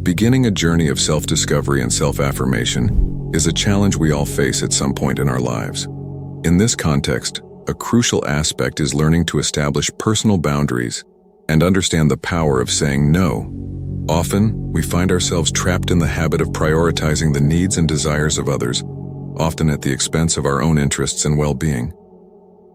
Beginning a journey of self-discovery and self-affirmation is a challenge we all face at some point in our lives. In this context, a crucial aspect is learning to establish personal boundaries and understand the power of saying no. Often, we find ourselves trapped in the habit of prioritizing the needs and desires of others, often at the expense of our own interests and well-being.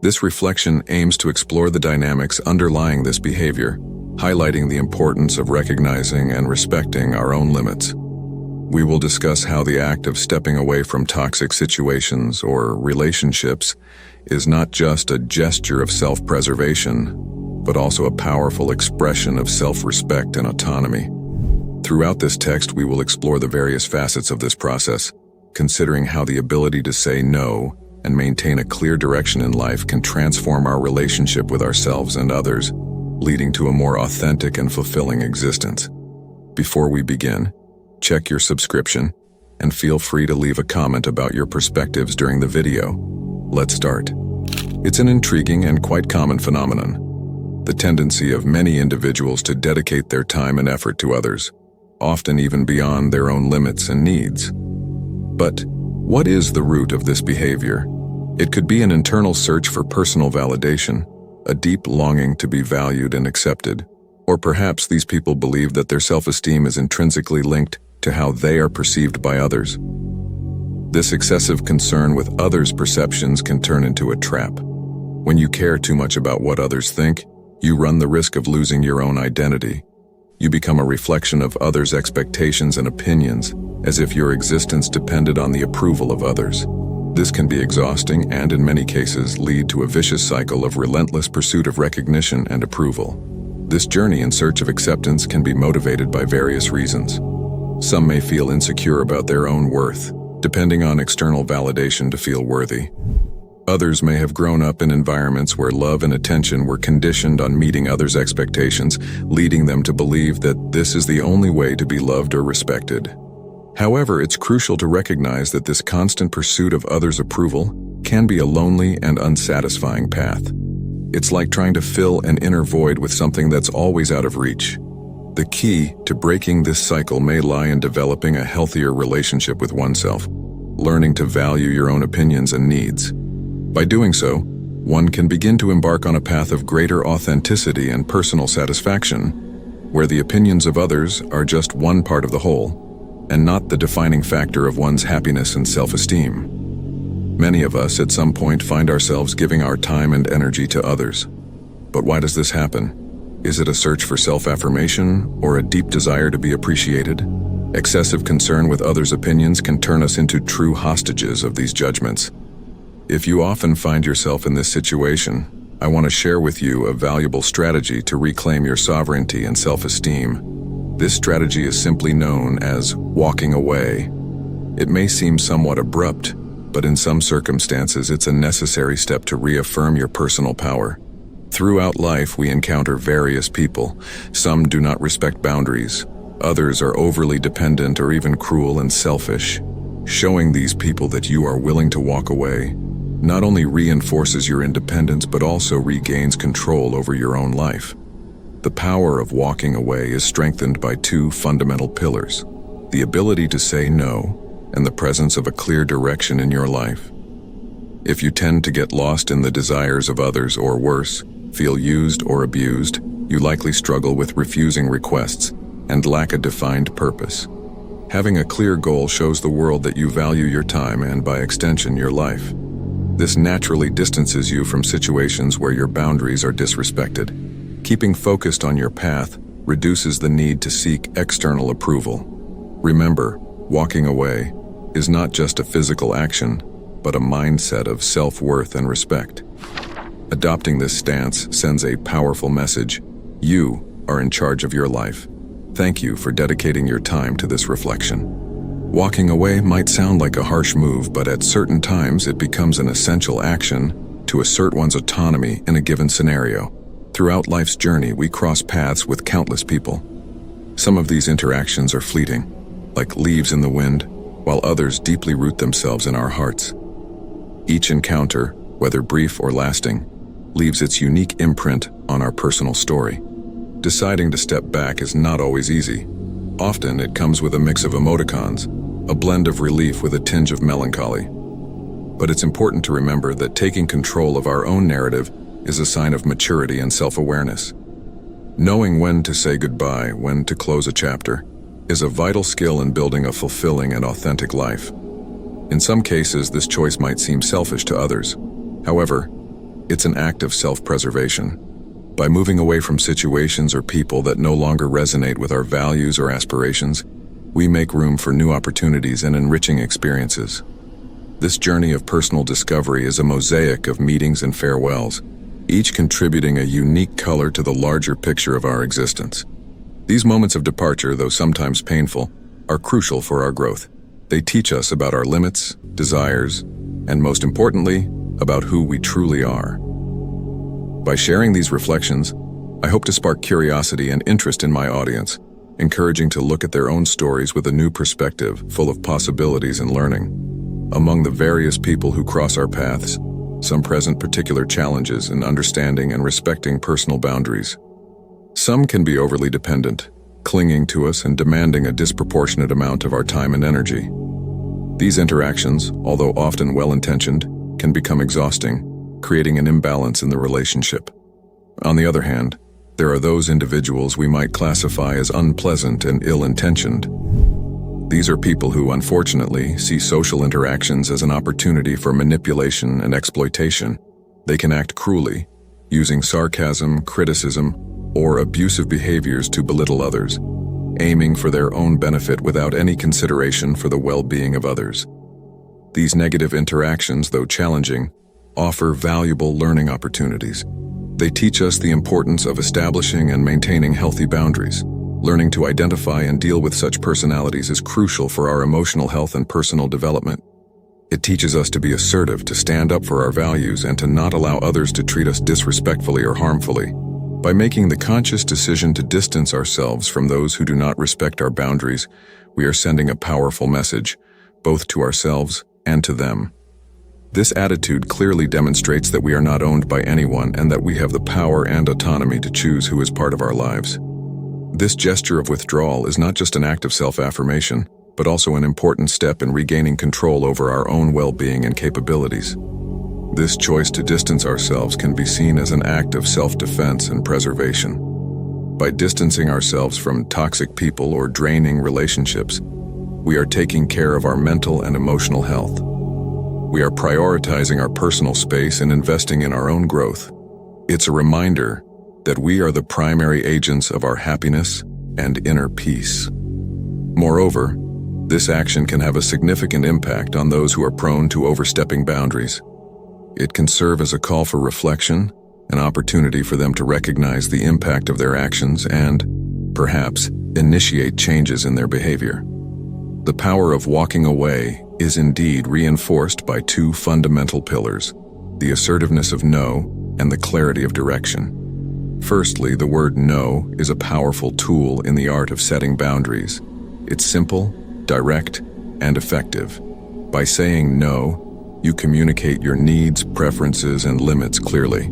This reflection aims to explore the dynamics underlying this behavior, highlighting the importance of recognizing and respecting our own limits. We will discuss how the act of stepping away from toxic situations or relationships is not just a gesture of self-preservation, but also a powerful expression of self-respect and autonomy. Throughout this text, we will explore the various facets of this process, considering how the ability to say no and maintain a clear direction in life can transform our relationship with ourselves and others, leading to a more authentic and fulfilling existence. Before we begin, check your subscription and feel free to leave a comment about your perspectives during the video. Let's start. It's an intriguing and quite common phenomenon, the tendency of many individuals to dedicate their time and effort to others, often even beyond their own limits and needs. But what is the root of this behavior? It could be an internal search for personal validation, a deep longing to be valued and accepted, or perhaps these people believe that their self-esteem is intrinsically linked to how they are perceived by others. This excessive concern with others' perceptions can turn into a trap. When you care too much about what others think, you run the risk of losing your own identity. You become a reflection of others' expectations and opinions, as if your existence depended on the approval of others. This can be exhausting and, in many cases, lead to a vicious cycle of relentless pursuit of recognition and approval. This journey in search of acceptance can be motivated by various reasons. Some may feel insecure about their own worth, depending on external validation to feel worthy. Others may have grown up in environments where love and attention were conditioned on meeting others' expectations, leading them to believe that this is the only way to be loved or respected. However, it's crucial to recognize that this constant pursuit of others' approval can be a lonely and unsatisfying path. It's like trying to fill an inner void with something that's always out of reach. The key to breaking this cycle may lie in developing a healthier relationship with oneself, learning to value your own opinions and needs. By doing so, one can begin to embark on a path of greater authenticity and personal satisfaction, where the opinions of others are just one part of the whole, and not the defining factor of one's happiness and self-esteem. Many of us at some point find ourselves giving our time and energy to others. But why does this happen? Is it a search for self-affirmation or a deep desire to be appreciated? Excessive concern with others' opinions can turn us into true hostages of these judgments. If you often find yourself in this situation, I want to share with you a valuable strategy to reclaim your sovereignty and self-esteem. This strategy is simply known as walking away. It may seem somewhat abrupt, but in some circumstances it's a necessary step to reaffirm your personal power. Throughout life, we encounter various people. Some do not respect boundaries. Others are overly dependent or even cruel and selfish. Showing these people that you are willing to walk away not only reinforces your independence but also regains control over your own life. The power of walking away is strengthened by two fundamental pillars: the ability to say no and the presence of a clear direction in your life. If you tend to get lost in the desires of others, or worse, feel used or abused, you likely struggle with refusing requests and lack a defined purpose. Having a clear goal shows the world that you value your time and, by extension, your life. This naturally distances you from situations where your boundaries are disrespected. Keeping focused on your path reduces the need to seek external approval. Remember, walking away is not just a physical action, but a mindset of self-worth and respect. Adopting this stance sends a powerful message: you are in charge of your life. Thank you for dedicating your time to this reflection. Walking away might sound like a harsh move, but at certain times it becomes an essential action to assert one's autonomy in a given scenario. Throughout life's journey, we cross paths with countless people. Some of these interactions are fleeting, like leaves in the wind, while others deeply root themselves in our hearts. Each encounter, whether brief or lasting, leaves its unique imprint on our personal story. Deciding to step back is not always easy. Often it comes with a mix of emoticons, a blend of relief with a tinge of melancholy. But it's important to remember that taking control of our own narrative is a sign of maturity and self-awareness. Knowing when to say goodbye, when to close a chapter, is a vital skill in building a fulfilling and authentic life. In some cases, this choice might seem selfish to others. However, it's an act of self-preservation. By moving away from situations or people that no longer resonate with our values or aspirations, we make room for new opportunities and enriching experiences. This journey of personal discovery is a mosaic of meetings and farewells, each contributing a unique color to the larger picture of our existence. These moments of departure, though sometimes painful, are crucial for our growth. They teach us about our limits, desires, and most importantly, about who we truly are. By sharing these reflections, I hope to spark curiosity and interest in my audience, encouraging to look at their own stories with a new perspective, full of possibilities and learning. Among the various people who cross our paths, some present particular challenges in understanding and respecting personal boundaries. Some can be overly dependent, clinging to us and demanding a disproportionate amount of our time and energy. These interactions, although often well-intentioned, can become exhausting, creating an imbalance in the relationship. On the other hand, there are those individuals we might classify as unpleasant and ill-intentioned. These are people who, unfortunately, see social interactions as an opportunity for manipulation and exploitation. They can act cruelly, using sarcasm, criticism, or abusive behaviors to belittle others, aiming for their own benefit without any consideration for the well-being of others. These negative interactions, though challenging, offer valuable learning opportunities. They teach us the importance of establishing and maintaining healthy boundaries. Learning to identify and deal with such personalities is crucial for our emotional health and personal development. It teaches us to be assertive, to stand up for our values, and to not allow others to treat us disrespectfully or harmfully. By making the conscious decision to distance ourselves from those who do not respect our boundaries, we are sending a powerful message, both to ourselves and to them. This attitude clearly demonstrates that we are not owned by anyone and that we have the power and autonomy to choose who is part of our lives. This gesture of withdrawal is not just an act of self-affirmation, but also an important step in regaining control over our own well-being and capabilities. This choice to distance ourselves can be seen as an act of self-defense and preservation. By distancing ourselves from toxic people or draining relationships, we are taking care of our mental and emotional health. We are prioritizing our personal space and investing in our own growth. It's a reminder that we are the primary agents of our happiness and inner peace. Moreover, this action can have a significant impact on those who are prone to overstepping boundaries. It can serve as a call for reflection, an opportunity for them to recognize the impact of their actions and, perhaps, initiate changes in their behavior. The power of walking away is indeed reinforced by two fundamental pillars: the assertiveness of no and the clarity of direction. Firstly, the word no is a powerful tool in the art of setting boundaries. It's simple, direct, and effective. By saying no, you communicate your needs, preferences, and limits clearly.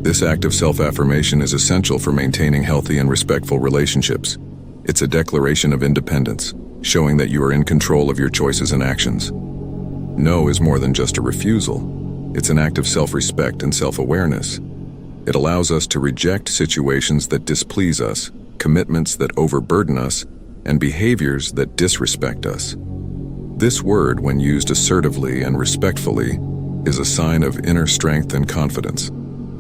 This act of self-affirmation is essential for maintaining healthy and respectful relationships. It's a declaration of independence, showing that you are in control of your choices and actions. No is more than just a refusal. It's an act of self-respect and self-awareness. It allows us to reject situations that displease us, commitments that overburden us, and behaviors that disrespect us. This word, when used assertively and respectfully, is a sign of inner strength and confidence.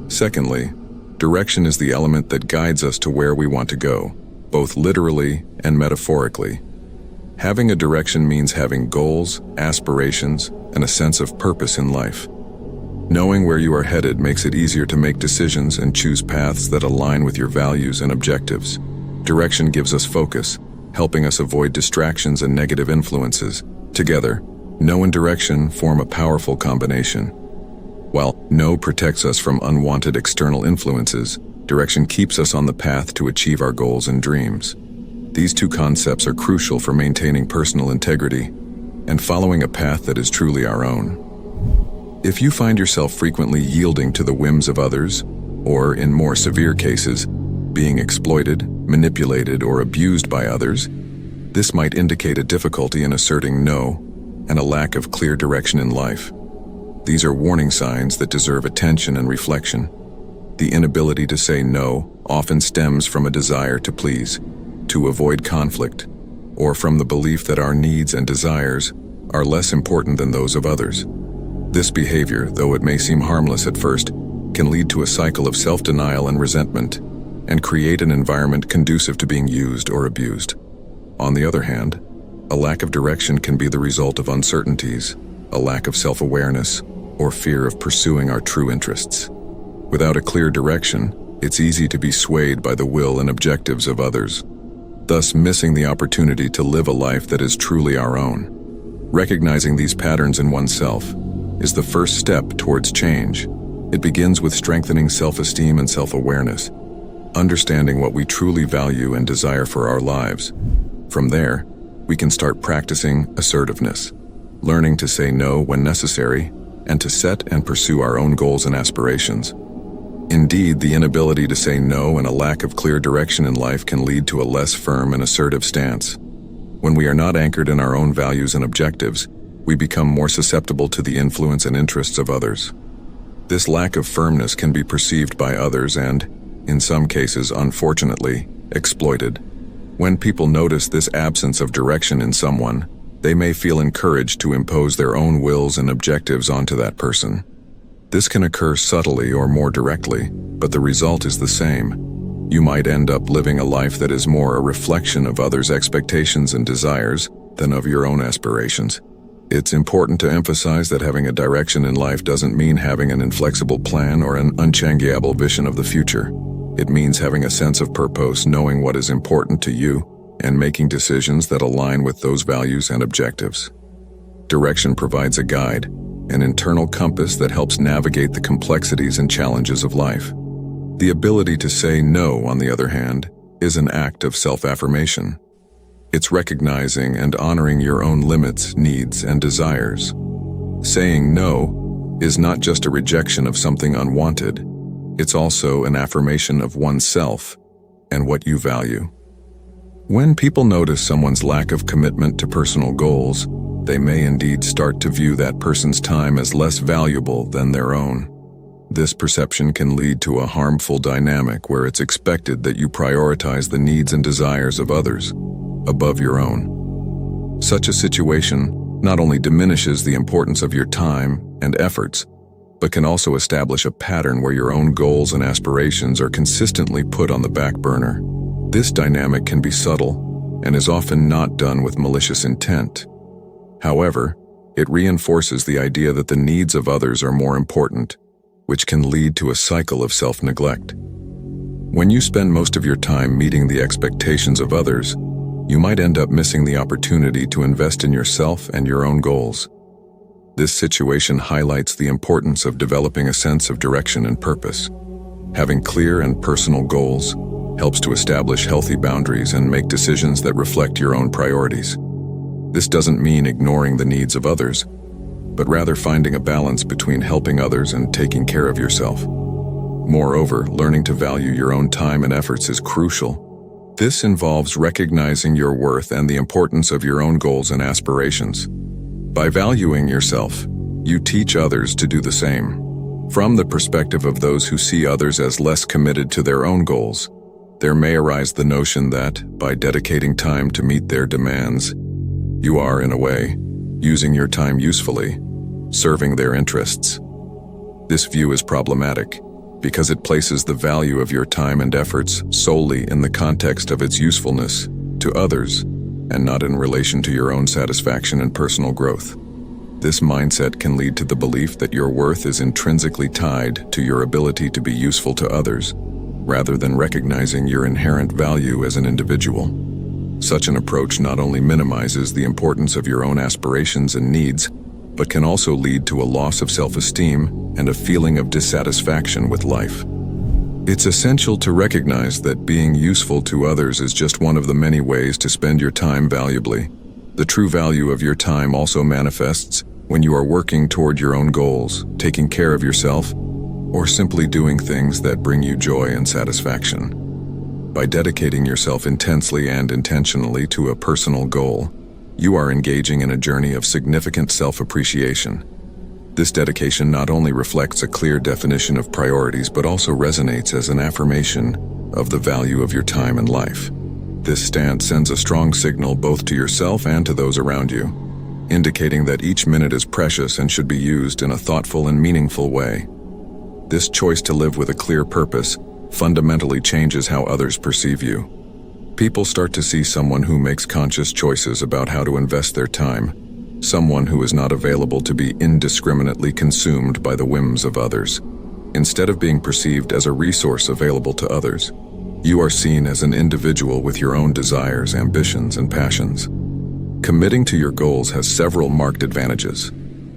Secondly, direction is the element that guides us to where we want to go, both literally and metaphorically. Having a direction means having goals, aspirations, and a sense of purpose in life. Knowing where you are headed makes it easier to make decisions and choose paths that align with your values and objectives. Direction gives us focus, helping us avoid distractions and negative influences. Together, no and direction form a powerful combination. While no protects us from unwanted external influences, direction keeps us on the path to achieve our goals and dreams. These two concepts are crucial for maintaining personal integrity and following a path that is truly our own. If you find yourself frequently yielding to the whims of others, or in more severe cases, being exploited, manipulated, or abused by others, This might indicate a difficulty in asserting no and a lack of clear direction in life. These are warning signs that deserve attention and reflection. The inability to say no often stems from a desire to please, to avoid conflict, or from the belief that our needs and desires are less important than those of others. This behavior, though it may seem harmless at first, can lead to a cycle of self-denial and resentment, and create an environment conducive to being used or abused. On the other hand, a lack of direction can be the result of uncertainties, a lack of self-awareness, or fear of pursuing our true interests. Without a clear direction, it's easy to be swayed by the will and objectives of others, thus missing the opportunity to live a life that is truly our own. Recognizing these patterns in oneself is the first step towards change. It begins with strengthening self-esteem and self-awareness, understanding what we truly value and desire for our lives. From there, we can start practicing assertiveness, learning to say no when necessary, and to set and pursue our own goals and aspirations. Indeed, the inability to say no and a lack of clear direction in life can lead to a less firm and assertive stance. When we are not anchored in our own values and objectives, we become more susceptible to the influence and interests of others. This lack of firmness can be perceived by others and, in some cases, unfortunately, exploited. When people notice this absence of direction in someone, they may feel encouraged to impose their own wills and objectives onto that person. This can occur subtly or more directly, but the result is the same. You might end up living a life that is more a reflection of others' expectations and desires than of your own aspirations. It's important to emphasize that having a direction in life doesn't mean having an inflexible plan or an unchangeable vision of the future. It means having a sense of purpose, knowing what is important to you, and making decisions that align with those values and objectives. Direction provides a guide, an internal compass that helps navigate the complexities and challenges of life. The ability to say no, on the other hand, is an act of self-affirmation. It's recognizing and honoring your own limits, needs, and desires. Saying no is not just a rejection of something unwanted, it's also an affirmation of oneself and what you value. When people notice someone's lack of commitment to personal goals, they may indeed start to view that person's time as less valuable than their own. This perception can lead to a harmful dynamic where it's expected that you prioritize the needs and desires of others above your own. Such a situation not only diminishes the importance of your time and efforts, but can also establish a pattern where your own goals and aspirations are consistently put on the back burner. This dynamic can be subtle and is often not done with malicious intent. However, it reinforces the idea that the needs of others are more important, which can lead to a cycle of self-neglect. When you spend most of your time meeting the expectations of others, you might end up missing the opportunity to invest in yourself and your own goals. This situation highlights the importance of developing a sense of direction and purpose. Having clear and personal goals helps to establish healthy boundaries and make decisions that reflect your own priorities. This doesn't mean ignoring the needs of others, but rather finding a balance between helping others and taking care of yourself. Moreover, learning to value your own time and efforts is crucial. This involves recognizing your worth and the importance of your own goals and aspirations. By valuing yourself, you teach others to do the same. From the perspective of those who see others as less committed to their own goals, there may arise the notion that, by dedicating time to meet their demands, you are, in a way, using your time usefully, serving their interests. This view is problematic because it places the value of your time and efforts solely in the context of its usefulness to others and not in relation to your own satisfaction and personal growth. This mindset can lead to the belief that your worth is intrinsically tied to your ability to be useful to others, rather than recognizing your inherent value as an individual. Such an approach not only minimizes the importance of your own aspirations and needs, but can also lead to a loss of self-esteem and a feeling of dissatisfaction with life. It's essential to recognize that being useful to others is just one of the many ways to spend your time valuably. The true value of your time also manifests when you are working toward your own goals, taking care of yourself, or simply doing things that bring you joy and satisfaction. By dedicating yourself intensely and intentionally to a personal goal, you are engaging in a journey of significant self-appreciation. This dedication not only reflects a clear definition of priorities but also resonates as an affirmation of the value of your time and life. This stance sends a strong signal both to yourself and to those around you, indicating that each minute is precious and should be used in a thoughtful and meaningful way. This choice to live with a clear purpose fundamentally changes how others perceive you. People start to see someone who makes conscious choices about how to invest their time, someone who is not available to be indiscriminately consumed by the whims of others. Instead of being perceived as a resource available to others, you are seen as an individual with your own desires, ambitions, and passions. Committing to your goals has several marked advantages.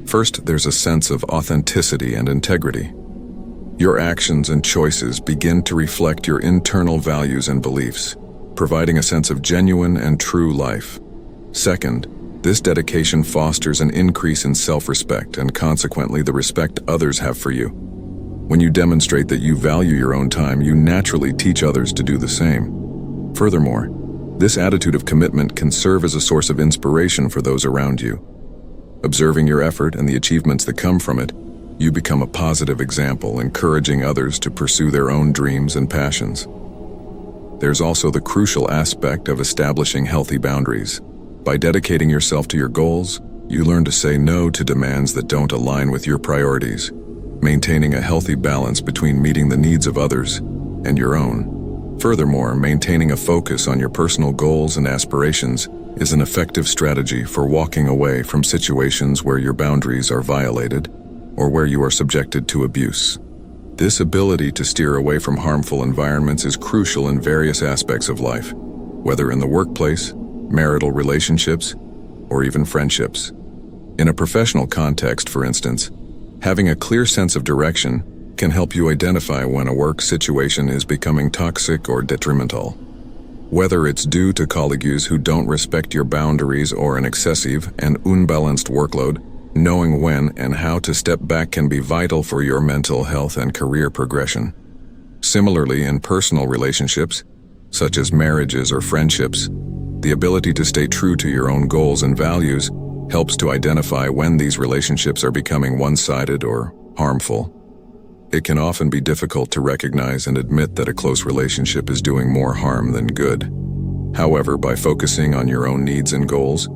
First, there's a sense of authenticity and integrity. Your actions and choices begin to reflect your internal values and beliefs, providing a sense of genuine and true life. Second, this dedication fosters an increase in self-respect and consequently the respect others have for you. When you demonstrate that you value your own time, you naturally teach others to do the same. Furthermore, this attitude of commitment can serve as a source of inspiration for those around you. Observing your effort and the achievements that come from it, you become a positive example, encouraging others to pursue their own dreams and passions. There's also the crucial aspect of establishing healthy boundaries. By dedicating yourself to your goals, you learn to say no to demands that don't align with your priorities, maintaining a healthy balance between meeting the needs of others and your own. Furthermore, maintaining a focus on your personal goals and aspirations is an effective strategy for walking away from situations where your boundaries are violated or where you are subjected to abuse. This ability to steer away from harmful environments is crucial in various aspects of life, whether in the workplace, marital relationships, or even friendships. In a professional context, for instance, having a clear sense of direction can help you identify when a work situation is becoming toxic or detrimental. Whether it's due to colleagues who don't respect your boundaries or an excessive and unbalanced workload, knowing when and how to step back can be vital for your mental health and career progression. Similarly, in personal relationships, such as marriages or friendships, the ability to stay true to your own goals and values helps to identify when these relationships are becoming one-sided or harmful. It can often be difficult to recognize and admit that a close relationship is doing more harm than good. However, by focusing on your own needs and goals,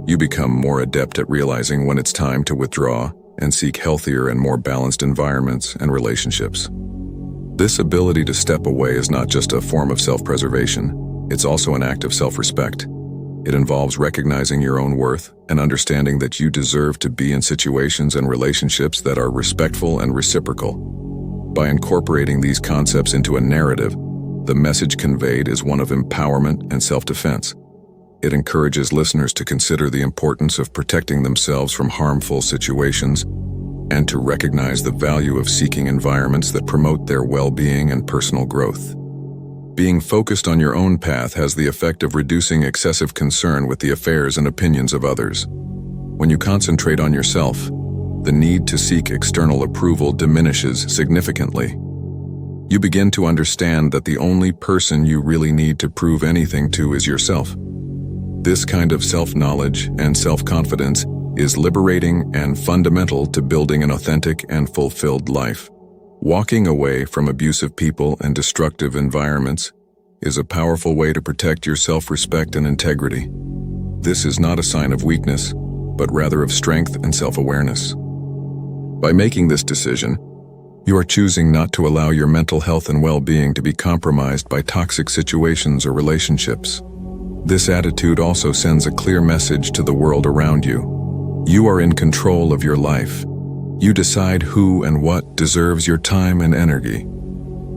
you become more adept at realizing when it's time to withdraw and seek healthier and more balanced environments and relationships. This ability to step away is not just a form of self-preservation, it's also an act of self-respect. It involves recognizing your own worth and understanding that you deserve to be in situations and relationships that are respectful and reciprocal. By incorporating these concepts into a narrative, the message conveyed is one of empowerment and self-defense. It encourages listeners to consider the importance of protecting themselves from harmful situations and to recognize the value of seeking environments that promote their well-being and personal growth. Being focused on your own path has the effect of reducing excessive concern with the affairs and opinions of others. When you concentrate on yourself, the need to seek external approval diminishes significantly. You begin to understand that the only person you really need to prove anything to is yourself. This kind of self-knowledge and self-confidence is liberating and fundamental to building an authentic and fulfilled life. Walking away from abusive people and destructive environments is a powerful way to protect your self-respect and integrity. This is not a sign of weakness, but rather of strength and self-awareness. By making this decision, you are choosing not to allow your mental health and well-being to be compromised by toxic situations or relationships. This attitude also sends a clear message to the world around you. You are in control of your life. You decide who and what deserves your time and energy.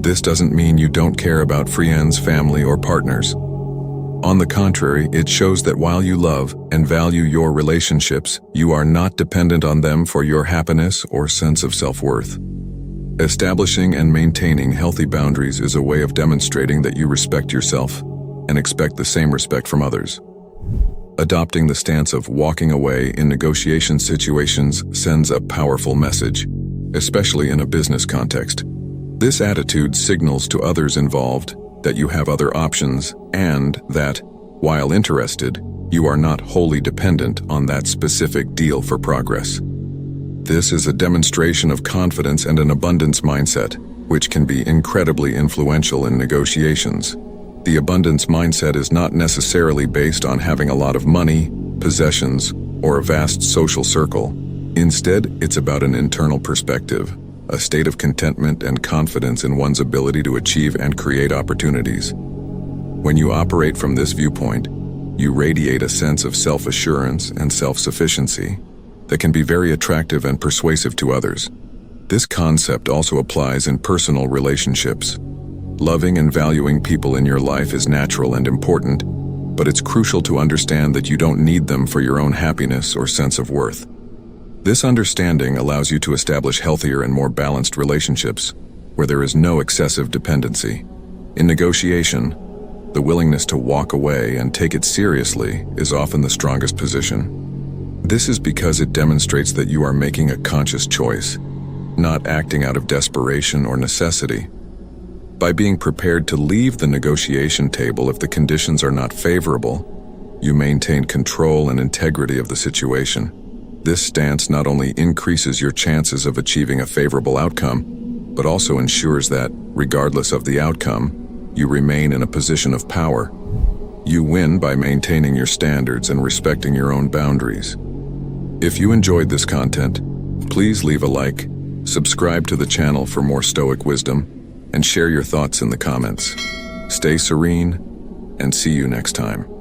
This doesn't mean you don't care about friends, family, or partners. On the contrary, it shows that while you love and value your relationships, you are not dependent on them for your happiness or sense of self-worth. Establishing and maintaining healthy boundaries is a way of demonstrating that you respect yourself and expect the same respect from others. Adopting the stance of walking away in negotiation situations sends a powerful message, especially in a business context. This attitude signals to others involved that you have other options, and that, while interested, you are not wholly dependent on that specific deal for progress. This is a demonstration of confidence and an abundance mindset, which can be incredibly influential in negotiations. The abundance mindset is not necessarily based on having a lot of money, possessions, or a vast social circle. Instead, it's about an internal perspective, a state of contentment and confidence in one's ability to achieve and create opportunities. When you operate from this viewpoint, you radiate a sense of self-assurance and self-sufficiency that can be very attractive and persuasive to others. This concept also applies in personal relationships. Loving and valuing people in your life is natural and important, but it's crucial to understand that you don't need them for your own happiness or sense of worth. This understanding allows you to establish healthier and more balanced relationships, where there is no excessive dependency. In negotiation, the willingness to walk away and take it seriously is often the strongest position. This is because it demonstrates that you are making a conscious choice, not acting out of desperation or necessity. By being prepared to leave the negotiation table if the conditions are not favorable, you maintain control and integrity of the situation. This stance not only increases your chances of achieving a favorable outcome, but also ensures that, regardless of the outcome, you remain in a position of power. You win by maintaining your standards and respecting your own boundaries. If you enjoyed this content, please leave a like, subscribe to the channel for more Stoic wisdom, and share your thoughts in the comments. Stay serene, and see you next time.